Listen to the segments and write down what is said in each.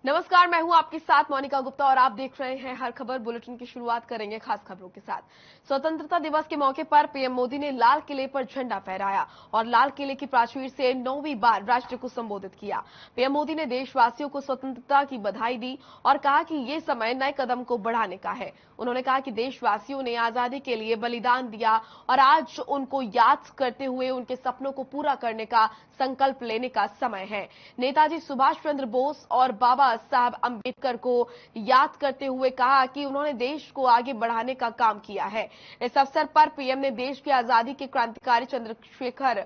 नमस्कार, मैं हूं आपके साथ मोनिका गुप्ता और आप देख रहे हैं हर खबर बुलेटिन की शुरुआत करेंगे खास खबरों के साथ। स्वतंत्रता दिवस के मौके पर पीएम मोदी ने लाल किले पर झंडा फहराया और लाल किले की प्राचीर से 9वीं बार राष्ट्र को संबोधित किया। पीएम मोदी ने देशवासियों को स्वतंत्रता की बधाई दी और कहा कि ये समय नए कदम को बढ़ाने का है। उन्होंने कहा कि देशवासियों ने आजादी के लिए बलिदान दिया और आज उनको याद करते हुए उनके सपनों को पूरा करने का संकल्प लेने का समय है। नेताजी सुभाष चंद्र बोस और बाबा साहब अंबेडकर को याद करते हुए कहा कि उन्होंने देश को आगे बढ़ाने का काम किया है। इस अवसर पर पीएम ने देश की आजादी के क्रांतिकारी चंद्रशेखर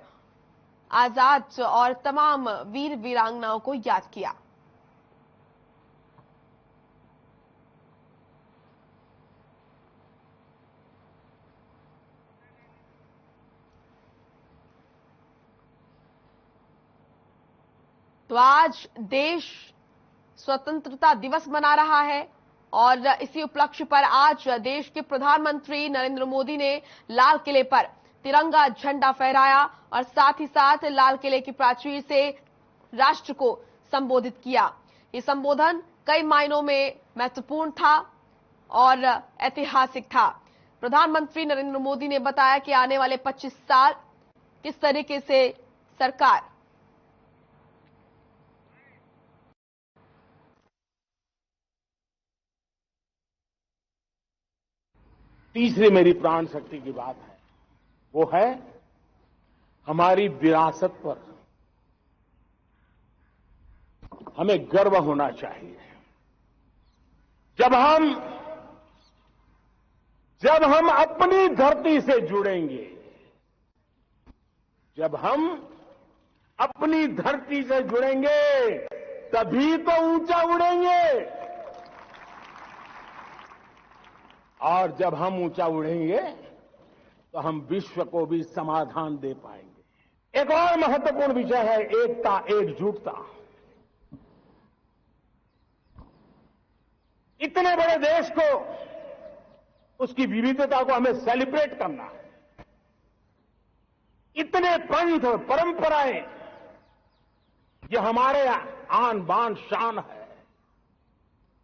आजाद और तमाम वीर वीरांगनाओं को याद किया। तो आज देश स्वतंत्रता दिवस मना रहा है और इसी उपलक्ष्य पर आज देश के प्रधानमंत्री नरेंद्र मोदी ने लाल किले पर तिरंगा झंडा फहराया और साथ ही साथ लाल किले की प्राचीर से राष्ट्र को संबोधित किया। ये संबोधन कई मायनों में महत्वपूर्ण था और ऐतिहासिक था। प्रधानमंत्री नरेंद्र मोदी ने बताया कि आने वाले 25 साल किस तरीके से सरकार तीसरी मेरी प्राण शक्ति की बात है, वो है हमारी विरासत पर हमें गर्व होना चाहिए। जब हम अपनी धरती से जुड़ेंगे, जब हम अपनी धरती से जुड़ेंगे तभी तो ऊंचा उड़ेंगे, और जब हम ऊंचा उड़ेंगे तो हम विश्व को भी समाधान दे पाएंगे। एक और महत्वपूर्ण विषय है एकता, एकजुटता। इतने बड़े देश को, उसकी विविधता को हमें सेलिब्रेट करना है। इतने पंथ परंपराएं, ये हमारे आन बान शान है।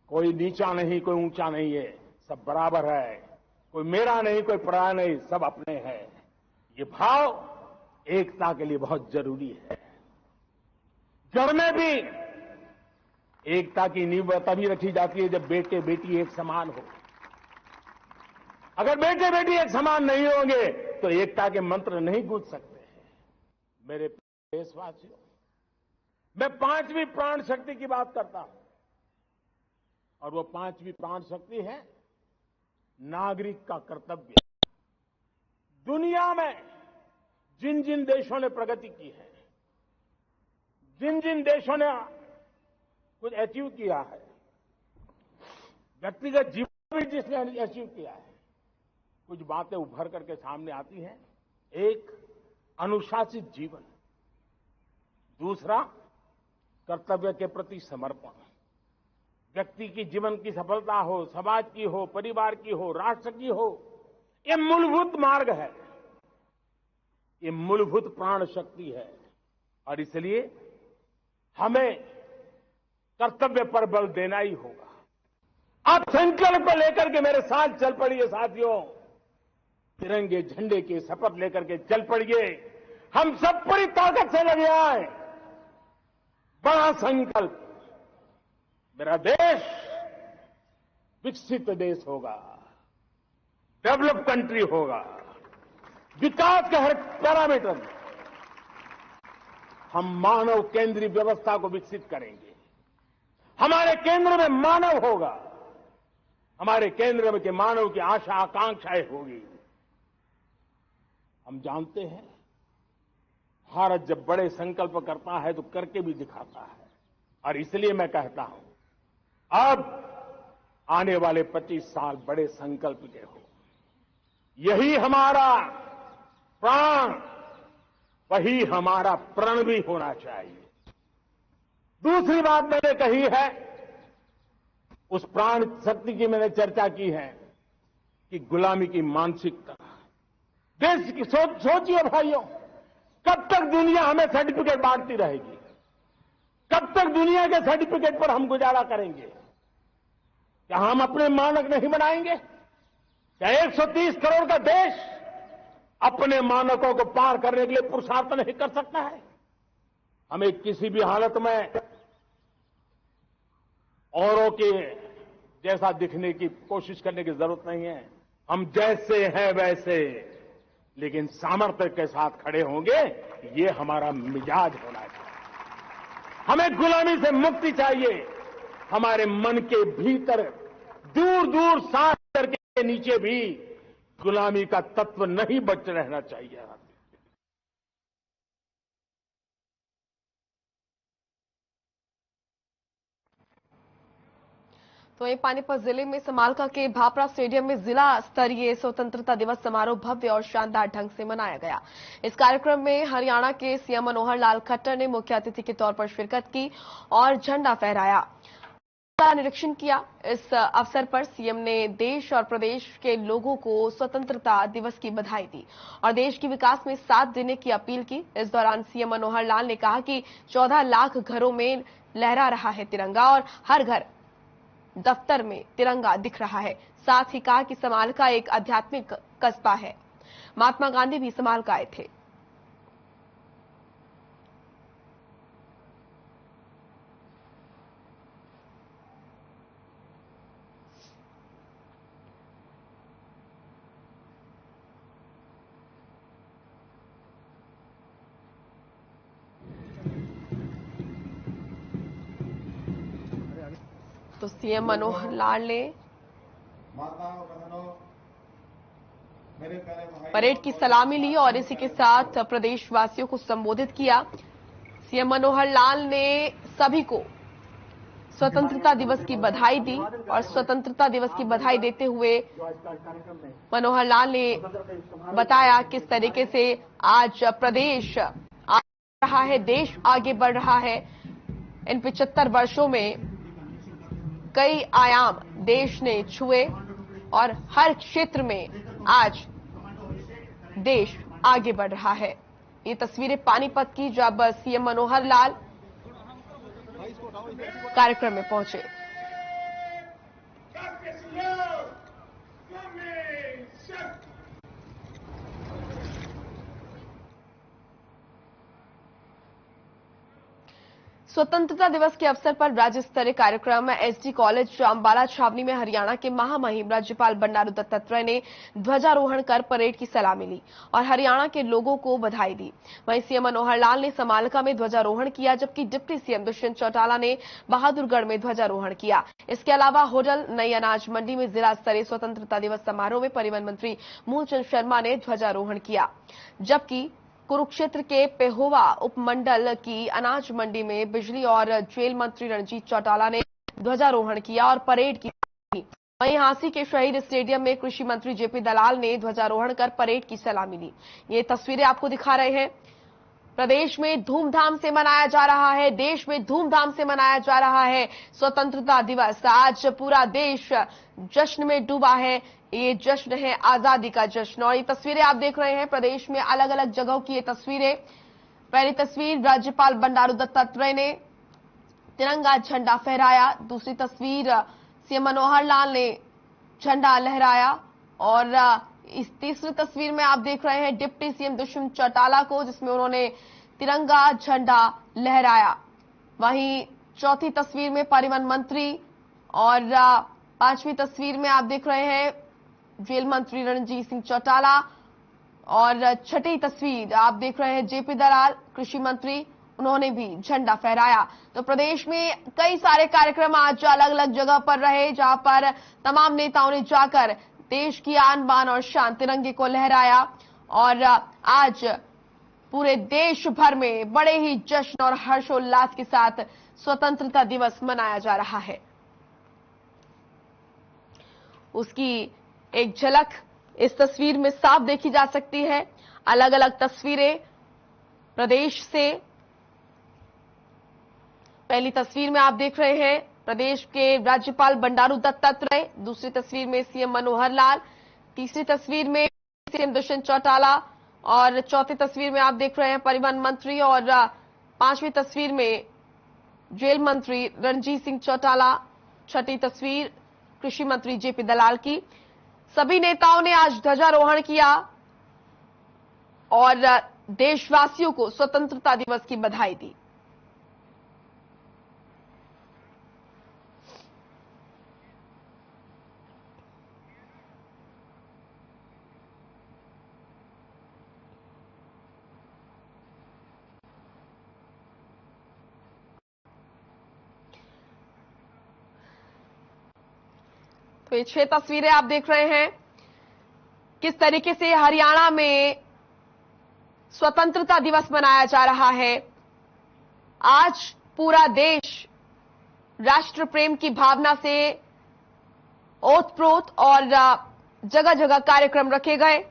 कोई नीचा नहीं, कोई ऊंचा नहीं है, सब बराबर है। कोई मेरा नहीं, कोई पराया नहीं, सब अपने हैं। ये भाव एकता के लिए बहुत जरूरी है। घर में भी एकता की नींव तभी रखी जाती है जब बेटे बेटी एक समान हो। अगर बेटे बेटी एक समान नहीं होंगे तो एकता के मंत्र नहीं गूंज सकते हैं। मेरे देशवासियों, मैं 5वीं प्राण शक्ति की बात करता हूं और वो 5वीं प्राण शक्ति है नागरिक का कर्तव्य। दुनिया में जिन जिन देशों ने प्रगति की है, जिन जिन देशों ने कुछ अचीव किया है, व्यक्तिगत जीवन में जिसने अचीव किया है, कुछ बातें उभर करके सामने आती हैं। एक, अनुशासित जीवन। दूसरा, कर्तव्य के प्रति समर्पण। व्यक्ति की जीवन की सफलता हो, समाज की हो, परिवार की हो, राष्ट्र की हो, ये मूलभूत मार्ग है, ये मूलभूत प्राण शक्ति है। और इसलिए हमें कर्तव्य पर बल देना ही होगा। आप संकल्प को लेकर के मेरे साथ चल पड़िए साथियों। तिरंगे झंडे की शपथ लेकर के चल पड़िए। हम सब पूरी ताकत से लगे आए। बड़ा संकल्प, मेरा देश विकसित देश होगा, डेवलप कंट्री होगा। विकास के हर पैरामीटर में हम मानव केंद्रीय व्यवस्था को विकसित करेंगे। हमारे केंद्र में मानव होगा, हमारे केंद्र में के मानव की आशा आकांक्षाएं होगी। हम जानते हैं, भारत जब बड़े संकल्प करता है तो करके भी दिखाता है। और इसलिए मैं कहता हूं, अब आने वाले 25 साल बड़े संकल्प के हो। यही हमारा प्राण, वही हमारा प्रण भी होना चाहिए। दूसरी बात मैंने कही है, उस प्राण शक्ति की मैंने चर्चा की है कि गुलामी की मानसिकता। देश की सोचिए भाइयों, कब तक दुनिया हमें सर्टिफिकेट बांटती रहेगी? कब तक दुनिया के सर्टिफिकेट पर हम गुजारा करेंगे? क्या हम अपने मानक नहीं बनाएंगे? क्या 130 करोड़ का देश अपने मानकों को पार करने के लिए पुरुषार्थ नहीं कर सकता है? हमें किसी भी हालत में औरों के जैसा दिखने की कोशिश करने की जरूरत नहीं है। हम जैसे हैं वैसे, लेकिन सामर्थ्य के साथ खड़े होंगे, ये हमारा मिजाज होना चाहिए। हमें गुलामी से मुक्ति चाहिए। हमारे मन के भीतर दूर दूर सांस के नीचे भी गुलामी का तत्व नहीं बच रहना चाहिए। तो वहीं पानीपत जिले में समालका के भापरा स्टेडियम में जिला स्तरीय स्वतंत्रता दिवस समारोह भव्य और शानदार ढंग से मनाया गया। इस कार्यक्रम में हरियाणा के सीएम मनोहर लाल खट्टर ने मुख्य अतिथि के तौर पर शिरकत की और झंडा फहराया, का निरीक्षण किया। इस अवसर पर सीएम ने देश और प्रदेश के लोगों को स्वतंत्रता दिवस की बधाई दी और देश के विकास में साथ देने की अपील की। इस दौरान सीएम मनोहर लाल ने कहा कि 14 लाख घरों में लहरा रहा है तिरंगा और हर घर दफ्तर में तिरंगा दिख रहा है। साथ ही कहा कि समालका एक आध्यात्मिक कस्बा है। महात्मा गांधी भी समालका आए थे। तो सीएम मनोहर लाल ने परेड की सलामी ली और इसी के साथ प्रदेशवासियों को संबोधित किया। सीएम मनोहर लाल ने सभी को स्वतंत्रता दिवस की बधाई दी और स्वतंत्रता दिवस की बधाई देते हुए मनोहर लाल ने बताया किस तरीके से आज प्रदेश आगे रहा है, देश आगे बढ़ रहा है। इन 75 वर्षों में कई आयाम देश ने छुए और हर क्षेत्र में आज देश आगे बढ़ रहा है। ये तस्वीरें पानीपत की, जब सीएम मनोहर लाल कार्यक्रम में पहुंचे। स्वतंत्रता दिवस के अवसर पर राज्य स्तरीय कार्यक्रम एसडी कॉलेज अंबाला छावनी में हरियाणा के महामहिम राज्यपाल बंडारू दत्तात्रेय ने ध्वजारोहण कर परेड की सलामी ली और हरियाणा के लोगों को बधाई दी। वहीं सीएम मनोहर लाल ने समालका में ध्वजारोहण किया, जबकि डिप्टी सीएम दुष्यंत चौटाला ने बहादुरगढ़ में ध्वजारोहण किया। इसके अलावा होडल नई अनाज मंडी में जिला स्तरीय स्वतंत्रता दिवस समारोह में परिवहन मंत्री मूलचंद शर्मा ने ध्वजारोहण किया, जबकि कुरुक्षेत्र के पेहोवा उपमंडल की अनाज मंडी में बिजली और जेल मंत्री रणजीत चौटाला ने ध्वजारोहण किया और परेड की। वहीं हांसी के शहीद स्टेडियम में कृषि मंत्री जेपी दलाल ने ध्वजारोहण कर परेड की सलामी ली। ये तस्वीरें आपको दिखा रहे हैं। प्रदेश में धूमधाम से मनाया जा रहा है, देश में धूमधाम से मनाया जा रहा है स्वतंत्रता दिवस। आज पूरा देश जश्न में डूबा है। ये जश्न है आजादी का जश्न और ये तस्वीरें आप देख रहे हैं प्रदेश में अलग अलग जगहों की ये तस्वीरें। पहली तस्वीर राज्यपाल बंडारू दत्तात्रेय ने तिरंगा झंडा फहराया, दूसरी तस्वीर सीएम मनोहर लाल ने झंडा लहराया और इस तीसरी तस्वीर में आप देख रहे हैं डिप्टी सीएम दुष्यंत चौटाला को, जिसमें उन्होंने तिरंगा झंडा लहराया। वहीं चौथी तस्वीर में परिवहन मंत्री और पांचवी तस्वीर में आप देख रहे हैं जेल मंत्री रणजीत सिंह चौटाला और छठी तस्वीर आप देख रहे हैं जेपी दलाल कृषि मंत्री, उन्होंने भी झंडा फहराया। तो प्रदेश में कई सारे कार्यक्रम आज अलग अलग जगह पर रहे, जहां पर तमाम नेताओं ने जाकर देश की आन बान और शान तिरंगे को लहराया और आज पूरे देश भर में बड़े ही जश्न और हर्षोल्लास के साथ स्वतंत्रता दिवस मनाया जा रहा है। उसकी एक झलक इस तस्वीर में साफ देखी जा सकती है। अलग अलग तस्वीरें प्रदेश से। पहली तस्वीर में आप देख रहे हैं प्रदेश के राज्यपाल बंडारू दत्तात्रेय, दूसरी तस्वीर में सीएम मनोहर लाल, तीसरी तस्वीर में सीएम दुष्यंत चौटाला और चौथी तस्वीर में आप देख रहे हैं परिवहन मंत्री और पांचवी तस्वीर में जेल मंत्री रणजीत सिंह चौटाला, छठी तस्वीर कृषि मंत्री जेपी दलाल की। सभी नेताओं ने आज ध्वजारोहण किया और देशवासियों को स्वतंत्रता दिवस की बधाई दी। तो ये 6 तस्वीरें आप देख रहे हैं किस तरीके से हरियाणा में स्वतंत्रता दिवस मनाया जा रहा है। आज पूरा देश राष्ट्र प्रेम की भावना से ओतप्रोत और जगह जगह कार्यक्रम रखे गए।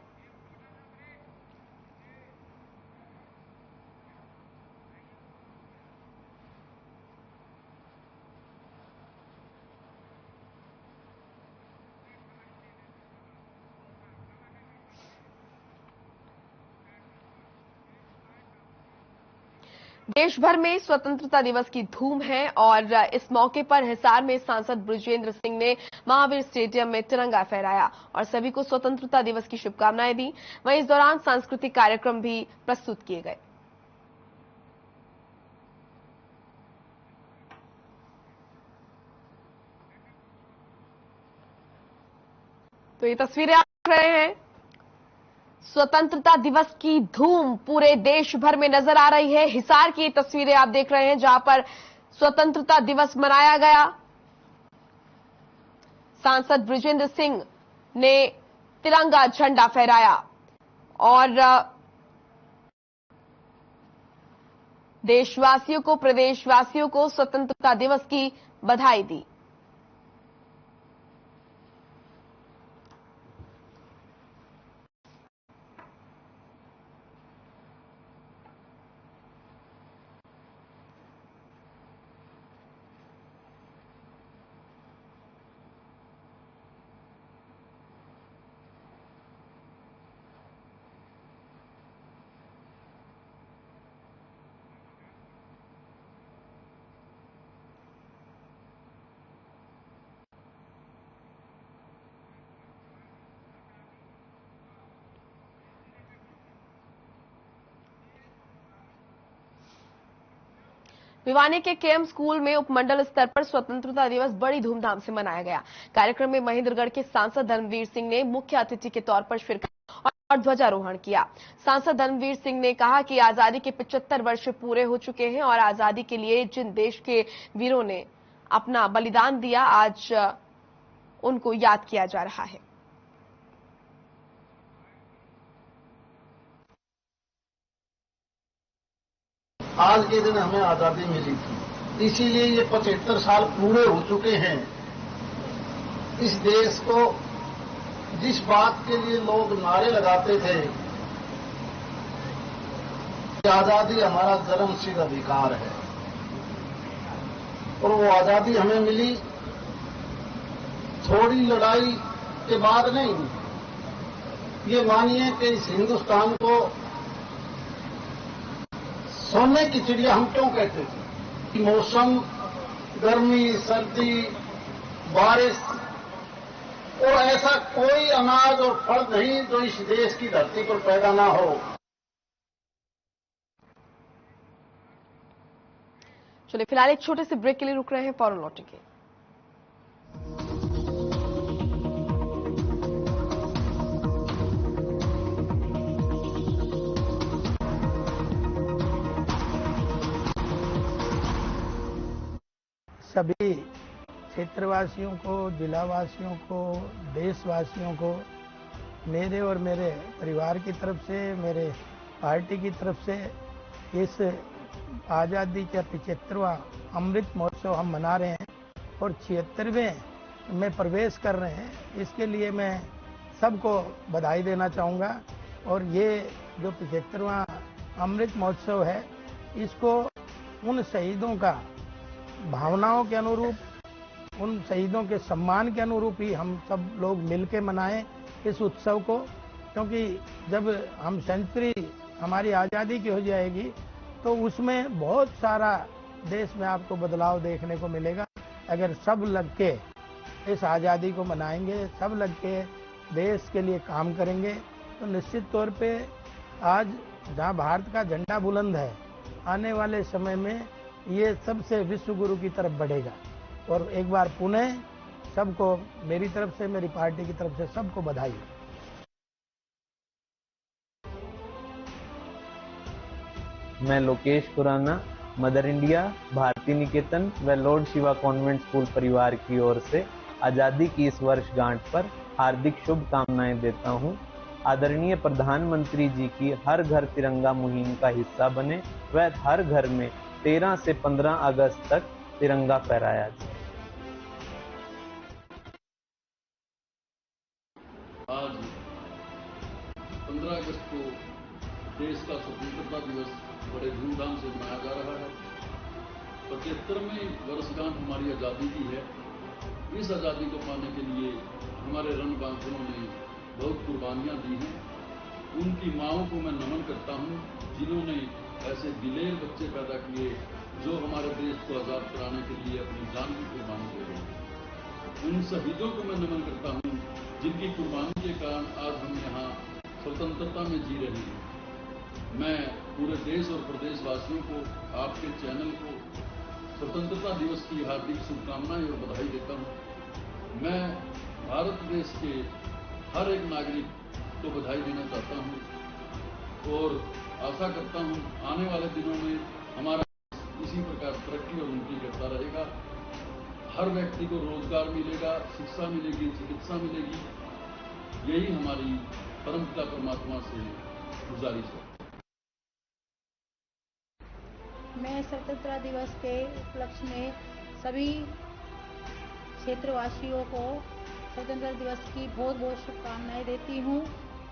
देश भर में स्वतंत्रता दिवस की धूम है और इस मौके पर हिसार में सांसद बृजेंद्र सिंह ने महावीर स्टेडियम में तिरंगा फहराया और सभी को स्वतंत्रता दिवस की शुभकामनाएं दी। वहीं इस दौरान सांस्कृतिक कार्यक्रम भी प्रस्तुत किए गए। तो ये तस्वीरें आप देख रहे हैं, स्वतंत्रता दिवस की धूम पूरे देश भर में नजर आ रही है। हिसार की तस्वीरें आप देख रहे हैं जहां पर स्वतंत्रता दिवस मनाया गया। सांसद बृजेंद्र सिंह ने तिरंगा झंडा फहराया और देशवासियों को, प्रदेशवासियों को स्वतंत्रता दिवस की बधाई दी। भिवानी के केएम स्कूल में उपमंडल स्तर पर स्वतंत्रता दिवस बड़ी धूमधाम से मनाया गया। कार्यक्रम में महेंद्रगढ़ के सांसद धर्मवीर सिंह ने मुख्य अतिथि के तौर पर शिरकत और ध्वजारोहण किया। सांसद धर्मवीर सिंह ने कहा कि आजादी के 75 वर्ष पूरे हो चुके हैं और आजादी के लिए जिन देश के वीरों ने अपना बलिदान दिया, आज उनको याद किया जा रहा है। आज के दिन हमें आजादी मिली थी, इसीलिए ये 75 साल पूरे हो चुके हैं। इस देश को जिस बात के लिए लोग नारे लगाते थे कि आजादी हमारा जन्मसिद्ध अधिकार है, और वो आजादी हमें मिली थोड़ी लड़ाई के बाद नहीं। ये मानिए कि इस हिंदुस्तान को सोने की चिड़िया हम क्यों कहते थे कि मौसम, गर्मी, सर्दी, बारिश और ऐसा कोई अनाज और फल नहीं जो इस देश की धरती पर पैदा ना हो। चलिए फिलहाल एक छोटे से ब्रेक के लिए रुक रहे हैं, फौरन लौटेंगे। सभी क्षेत्रवासियों को, जिलावासियों को, देशवासियों को मेरे और मेरे परिवार की तरफ से, मेरे पार्टी की तरफ से इस आज़ादी का 75वां अमृत महोत्सव हम मना रहे हैं और 76वें में प्रवेश कर रहे हैं। इसके लिए मैं सबको बधाई देना चाहूँगा। और ये जो 75वां अमृत महोत्सव है, इसको उन शहीदों का भावनाओं के अनुरूप, उन शहीदों के सम्मान के अनुरूप ही हम सब लोग मिलके मनाएं इस उत्सव को, क्योंकि जब हम सेंचुरी हमारी आज़ादी की हो जाएगी तो उसमें बहुत सारा देश में आपको बदलाव देखने को मिलेगा। अगर सब लग के इस आज़ादी को मनाएंगे, सब लग के देश के लिए काम करेंगे, तो निश्चित तौर पे आज जहां भारत का झंडा बुलंद है, आने वाले समय में ये सबसे विश्व गुरु की तरफ बढ़ेगा। और एक बार पुनः सबको मेरी तरफ से, मेरी पार्टी की तरफ से सबको बधाई। मैं लोकेश खुराना, मदर इंडिया, भारती निकेतन व लॉर्ड शिवा कॉन्वेंट स्कूल परिवार की ओर से आजादी की इस वर्षगांठ पर हार्दिक शुभकामनाएं देता हूं। आदरणीय प्रधानमंत्री जी की हर घर तिरंगा मुहिम का हिस्सा बने व हर घर में 13 से 15 अगस्त तक तिरंगा फहराया जाए। आज 15 अगस्त को देश का स्वतंत्रता दिवस बड़े धूमधाम से मनाया जा रहा है। 75वीं वर्षगांठ हमारी आज़ादी की है। इस आज़ादी को पाने के लिए हमारे रणबांकुरों ने बहुत कुर्बानियां दी हैं। उनकी माओं को मैं नमन करता हूं, जिन्होंने ऐसे दिलेर बच्चे पैदा किए जो हमारे देश को आज़ाद कराने के लिए अपनी जान की कुर्बानी दे रहे हैं। उन शहीदों को मैं नमन करता हूं, जिनकी कुर्बानी के कारण आज हम यहाँ स्वतंत्रता में जी रहे हैं। मैं पूरे देश और प्रदेशवासियों को, आपके चैनल को स्वतंत्रता दिवस की हार्दिक शुभकामनाएं और बधाई देता हूं। मैं भारत देश के हर एक नागरिक को बधाई देना चाहता हूं और आशा करता हूं आने वाले दिनों में हमारा इसी प्रकार तरक्की और उन्नति करता रहेगा। हर व्यक्ति को रोजगार मिलेगा, शिक्षा मिलेगी, चिकित्सा मिलेगी। यही हमारी परमपिता परमात्मा से गुजारिश है। मैं स्वतंत्रता दिवस के उपलक्ष्य में सभी क्षेत्रवासियों को स्वतंत्रता दिवस की बहुत बहुत शुभकामनाएं देती हूं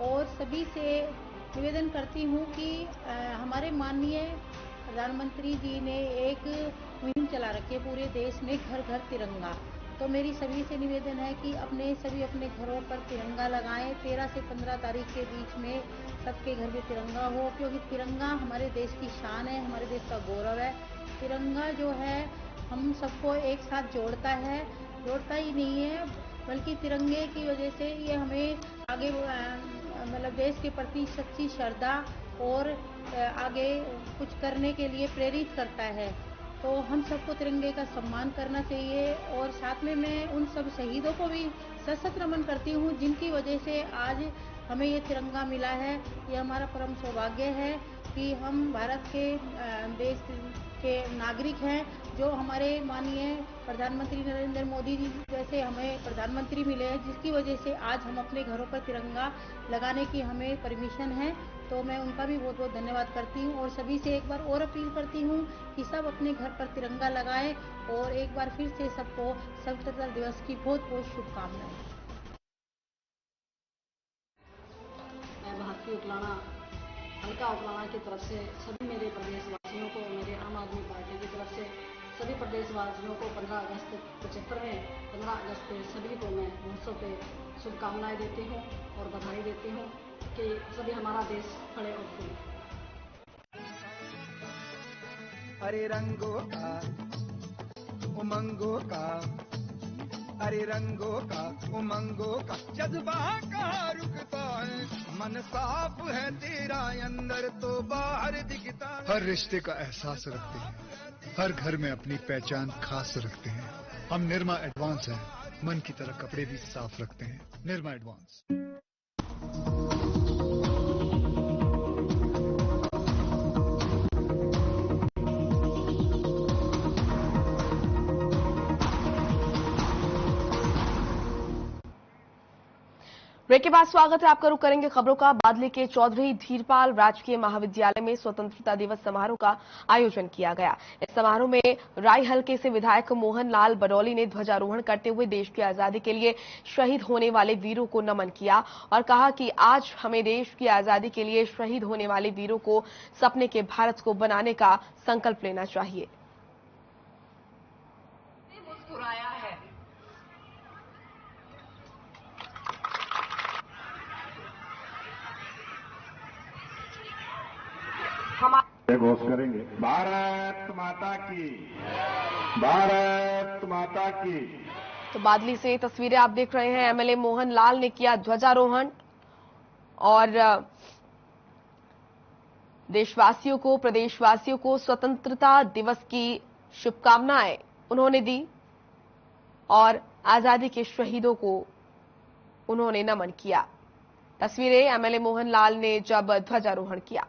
और सभी से निवेदन करती हूं कि हमारे माननीय प्रधानमंत्री जी ने एक मुहिम चला रखी है पूरे देश में, घर घर तिरंगा। तो मेरी सभी से निवेदन है कि सभी अपने घरों पर तिरंगा लगाएं। 13 से 15 तारीख के बीच में सबके घर में तिरंगा हो, क्योंकि तिरंगा हमारे देश की शान है, हमारे देश का गौरव है। तिरंगा जो है हम सबको एक साथ जोड़ता ही नहीं है, बल्कि तिरंगे की वजह से ये हमें आगे मतलब देश के प्रति सच्ची श्रद्धा और आगे कुछ करने के लिए प्रेरित करता है। तो हम सबको तिरंगे का सम्मान करना चाहिए और साथ में मैं उन सब शहीदों को भी सशक्त नमन करती हूँ, जिनकी वजह से आज हमें ये तिरंगा मिला है। ये हमारा परम सौभाग्य है कि हम भारत के देश के नागरिक हैं, जो हमारे माननीय प्रधानमंत्री नरेंद्र मोदी जी जैसे हमें प्रधानमंत्री मिले हैं, जिसकी वजह से आज हम अपने घरों पर तिरंगा लगाने की हमें परमिशन है। तो मैं उनका भी बहुत बहुत धन्यवाद करती हूँ और सभी से एक बार और अपील करती हूँ कि सब अपने घर पर तिरंगा लगाएं और एक बार फिर से सबको स्वतंत्रता दिवस की बहुत बहुत शुभकामनाएं। मैं भारती उतलाना, हल्का उतलाना की तरफ से सभी मेरे प्रदेशवासियों को, मेरे आम आदमी पार्टी की तरफ से सभी प्रदेशवासियों को 15 अगस्त 15 अगस्त पे सभी को मैं महोत्सव पे शुभकामनाएं देती हूँ और बधाई देती हूँ कि सभी हमारा देश खड़े और फूले। अरे रंगों का उमंगों का, अरे रंगों का उमंगों का जज्बा कहाँ रुकता है। मन साफ है तेरा अंदर तो बाहर दिखता है। हर रिश्ते का एहसास रखते हैं, हर घर में अपनी पहचान खास रखते हैं। हम निरमा एडवांस हैं, मन की तरह कपड़े भी साफ रखते हैं। निरमा एडवांस। ब्रेक के बाद स्वागत है आपका। रुख करेंगे खबरों का। बादली के चौधरी धीरपाल राजकीय महाविद्यालय में स्वतंत्रता दिवस समारोह का आयोजन किया गया। इस समारोह में राय हल्के से विधायक मोहन लाल बरौली ने ध्वजारोहण करते हुए देश की आजादी के लिए शहीद होने वाले वीरों को नमन किया और कहा कि आज हमें देश की आजादी के लिए शहीद होने वाले वीरों को सपने के भारत को बनाने का संकल्प लेना चाहिए। मुस्कुराया है, हमारे घोष करेंगे। भारत माता की, भारत माता की। तो बादली से तस्वीरें आप देख रहे हैं। एमएलए मोहन लाल ने किया ध्वजारोहण और देशवासियों को, प्रदेशवासियों को स्वतंत्रता दिवस की शुभकामनाएं उन्होंने दी और आजादी के शहीदों को उन्होंने नमन किया। तस्वीरें एमएलए मोहन लाल ने जब ध्वजारोहण किया।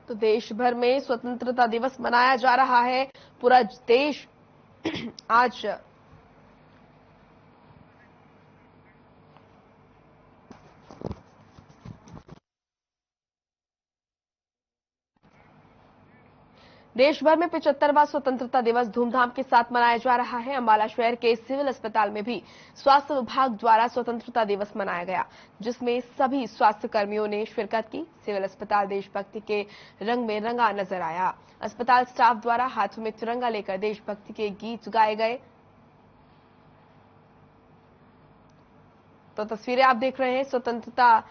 तो देश भर में स्वतंत्रता दिवस मनाया जा रहा है। पूरा देश आज देश भर में 75वां स्वतंत्रता दिवस धूमधाम के साथ मनाया जा रहा है। अंबाला शहर के सिविल अस्पताल में भी स्वास्थ्य विभाग द्वारा स्वतंत्रता दिवस मनाया गया, जिसमें सभी स्वास्थ्य कर्मियों ने शिरकत की। सिविल अस्पताल देशभक्ति के रंग में रंगा नजर आया। अस्पताल स्टाफ द्वारा हाथों में तिरंगा लेकर देशभक्ति के गीत गाए गए। तो तस्वीरें आप देख रहे हैं। स्वतंत्रता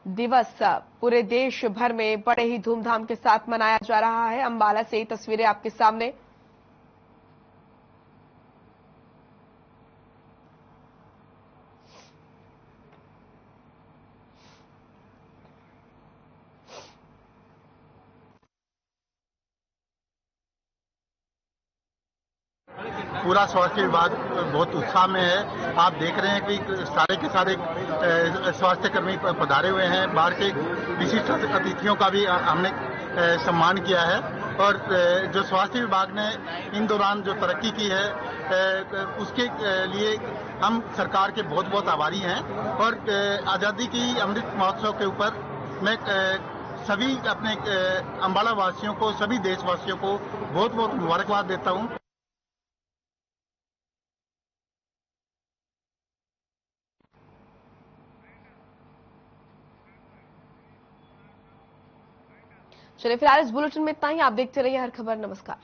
दिवस पूरे देश भर में बड़े ही धूमधाम के साथ मनाया जा रहा है। अंबाला से तस्वीरें आपके सामने। पूरा स्वास्थ्य विभाग बहुत उत्साह में है। आप देख रहे हैं कि सारे के सारे स्वास्थ्य कर्मी पधारे हुए हैं। बाहर के विशिष्ट अतिथियों का भी हमने सम्मान किया है और जो स्वास्थ्य विभाग ने इन दौरान जो तरक्की की है उसके लिए हम सरकार के बहुत बहुत आभारी हैं। और आज़ादी की अमृत महोत्सव के ऊपर मैं सभी अपने अंबाला वासियों को, सभी देशवासियों को बहुत बहुत मुबारकबाद देता हूं। चलिए फिलहाल इस बुलेटिन में इतना ही। आप देखते रहिए हर खबर। नमस्कार।